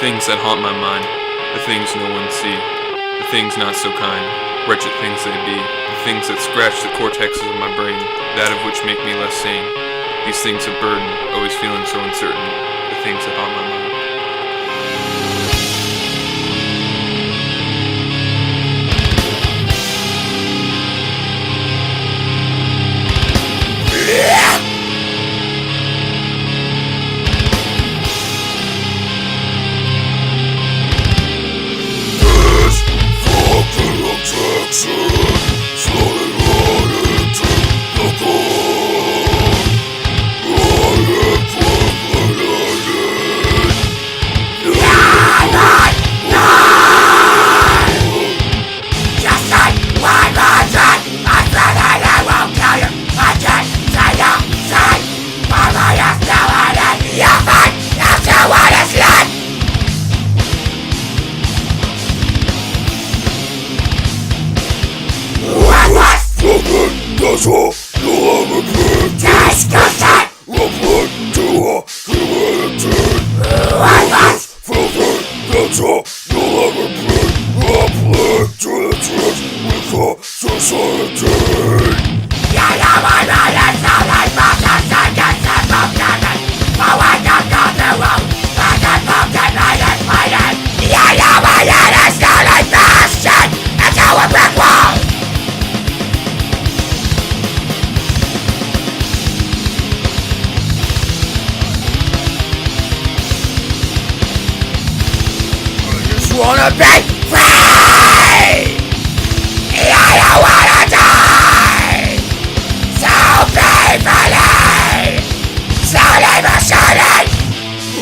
things that haunt my mind, the things no one see, the things not so kind, wretched things they be, the things that scratch the cortexes of my brain, that of which make me less sane. These things of burden, always feeling so uncertain, the things that haunt my mind. That's all you'll ever be. Disgusting! Report to a humanity. Worthless! Filthy! That's all you'll ever be. Apply to the truth with our society. You know my mind is not like buses and it's a broken. But when you go the road, there's a broken light is fighting. You know my head is not like bastion. It's our brick wall. Wanna be free! I don't wanna die! So painfully! Slowly but surely!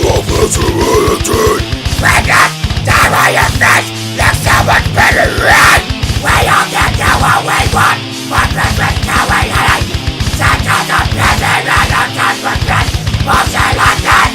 Love is humanity! Witness, die on your face! Look so much better red! We all get to what we want! But Christmas can we hate! Sentence of prison and a touch with this! Bullshit like this!